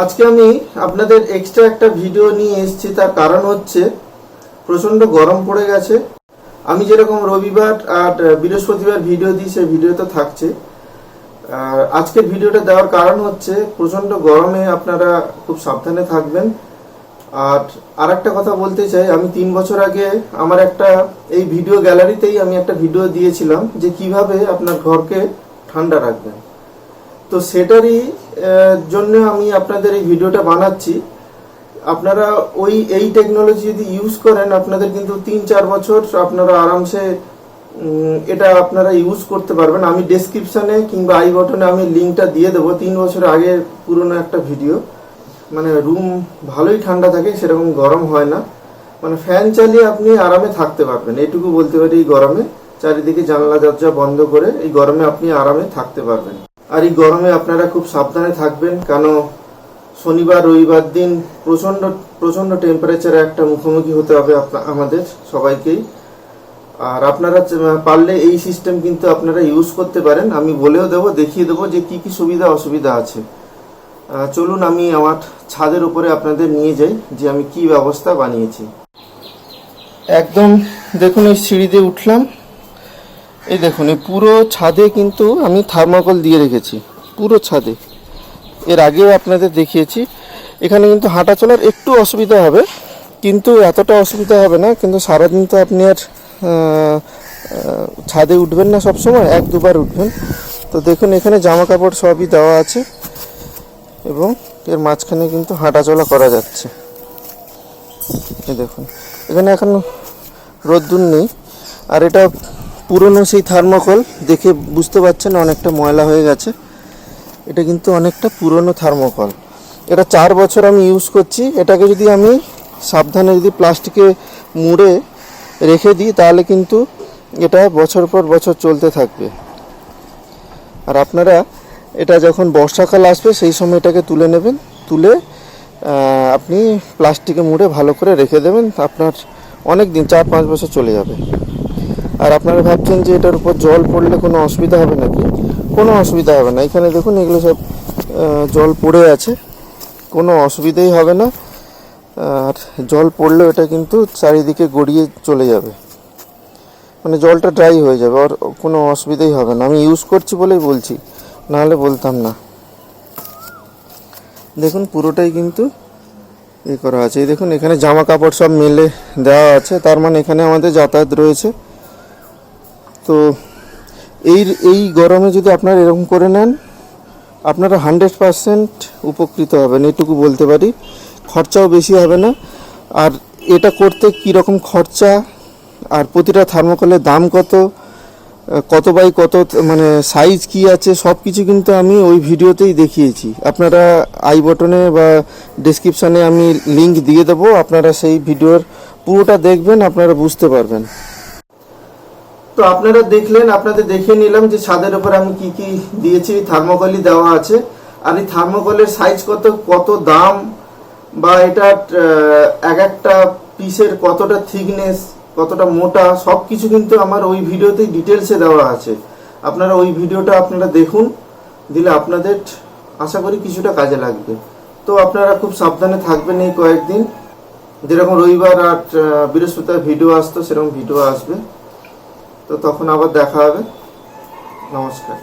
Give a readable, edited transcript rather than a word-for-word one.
আজকে আমি আপনাদের এক্সট্রা একটা ভিডিও নিয়ে এসেছি। তার কারণ হচ্ছে প্রচণ্ড গরম পড়ে গেছে। আমি যেরকম রবিবার আর বৃহস্পতিবার ভিডিও দিই, সেই ভিডিওতে থাকছে। আর আজকের ভিডিওটা দেওয়ার কারণ হচ্ছে প্রচণ্ড গরমে আপনারা খুব সাবধানে থাকবেন। আর একটা কথা বলতে চাই, আমি 3 বছর আগে আমার একটা এই ভিডিও গ্যালারিতেই আমি একটা ভিডিও দিয়েছিলাম যে কিভাবে আপনার ঘরকে ঠান্ডা রাখবেন। তো সেটারই জন্য আমি আপনাদের এই ভিডিওটা বানাচ্ছি। আপনারা এই টেকনোলজি যদি ইউজ করেন, আপনাদের কিন্তু 3-4 বছর আপনারা আরামসে এটা আপনারা ইউজ করতে পারবেন। আমি ডেসক্রিপশানে কিংবা আই বটনে আমি লিঙ্কটা দিয়ে দেবো। 3 বছর আগে পুরনো একটা ভিডিও। মানে রুম ভালোই ঠান্ডা থাকে, সেরকম গরম হয় না। মানে ফ্যান চালিয়ে আপনি আরামে থাকতে পারবেন, এইটুকু বলতে পারি। এই গরমে চারিদিকে জানলা দরজা বন্ধ করে এই গরমে আপনি আরামে থাকতে পারবেন। আর এই গরমে আপনারা খুব সাবধানে থাকবেন, কারণ শনিবার রবিবার দিন প্রচণ্ড টেম্পারেচারে একটা মুখোমুখি হতে হবে আমাদের সবাইকেই। আর আপনারা পারলে এই সিস্টেম কিন্তু আপনারা ইউজ করতে পারেন। আমি বলেও দেবো, দেখিয়ে দেবো যে কি কি সুবিধা অসুবিধা আছে। চলুন আমি আমার ছাদের উপরে আপনাদের নিয়ে যাই যে আমি কি ব্যবস্থা বানিয়েছি। একদম দেখুন, এই সিঁড়ি দিয়ে উঠলাম। এই দেখুন, এই পুরো ছাদে কিন্তু আমি থার্মোকল দিয়ে রেখেছি, পুরো ছাদে। এর আগেও আপনাদের দেখিয়েছি। এখানে কিন্তু হাঁটা চলার একটু অসুবিধা হবে, কিন্তু এতটা অসুবিধা হবে না। কিন্তু সারাদিন তো আপনি আর ছাদে উঠবেন না, সবসময় 1-2 বার উঠবেন। তো দেখুন, এখানে জামা কাপড় সবই দেওয়া আছে এবং এর মাঝখানে কিন্তু হাঁটা চলা করা যাচ্ছে। এই দেখুন, এখানে এখন রোদ্দুর নেই। আর এটা পুরনো সেই থার্মোকল, দেখে বুঝতে পারছেন অনেকটা ময়লা হয়ে গেছে। এটা কিন্তু অনেকটা পুরনো থার্মোকল। এটা 4 বছর আমি ইউজ করছি। এটাকে যদি আমি সাবধানে যদি প্লাস্টিকে মুড়ে রেখে দিই, তাহলে কিন্তু এটা বছর পর বছর চলতে থাকবে। আর আপনারা এটা যখন বর্ষাকাল আসবে, সেই সময় এটাকে তুলে নেবেন। তুলে আপনি প্লাস্টিকে মুড়ে ভালো করে রেখে দেবেন। আপনার অনেক দিন, 4-5 বছর চলে যাবে। আর আপনারা ভাবছেন যে এটার উপর জল পড়লে কোনো অসুবিধা হবে নাকি? কোনো অসুবিধা হবে না। এখানে দেখুন, এগুলো সব জল পড়ে আছে, কোনো অসুবিধাই হবে না। আর জল পড়লেও এটা কিন্তু চারিদিকে গড়িয়ে চলে যাবে, মানে জলটা ড্রাই হয়ে যাবে। আর কোনো অসুবিধাই হবে না। আমি ইউজ করছি বলেই বলছি, নাহলে বলতাম না। দেখুন, পুরোটাই কিন্তু করা আছে। এই দেখুন, এখানে জামা কাপড় সব মেলে দেওয়া আছে, তার মানে এখানে আমাদের যাতায়াত রয়েছে। তো এই গরমে যদি আপনারা এরকম করে নেন, আপনারা 100% উপকৃত হবেন, এটুকু বলতে পারি। খরচাও বেশি হবে না। আর এটা করতে কীরকম খরচা, আর প্রতিটা থার্মোকলের দাম কত বাই কত, মানে সাইজ কি আছে, সব কিছু কিন্তু আমি ওই ভিডিওতেই দেখিয়েছি। আপনারা আই বটনে বা ডেসক্রিপশানে আমি লিঙ্ক দিয়ে দেবো। আপনারা সেই ভিডিওর পুরোটা দেখবেন, আপনারা বুঝতে পারবেন। তো আপনারা দেখলেন, আপনাদের দেখিয়ে নিলাম যে ছাদের উপর আমি কি কি দিয়েছি। থার্মোকলই দেওয়া আছে। আর এই থার্মোকলের সাইজ কত দাম, বা এটা একটা পিসের কতটা থিকনেস, কতটা মোটা, সব কিছু কিন্তু আমার ওই ভিডিওতে ডিটেলসে দেওয়া আছে। আপনারা ওই ভিডিওটা আপনারা দেখুন, দিলে আপনাদের আশা করি কিছুটা কাজে লাগবে। তো আপনারা খুব সাবধানে থাকবেন এই কয়েকদিন। যেরকম রবিবার আর বৃহস্পতিবার ভিডিও আসতো, সেরকম ভিডিও আসবে। তো তখন আবার দেখা হবে। নমস্কার।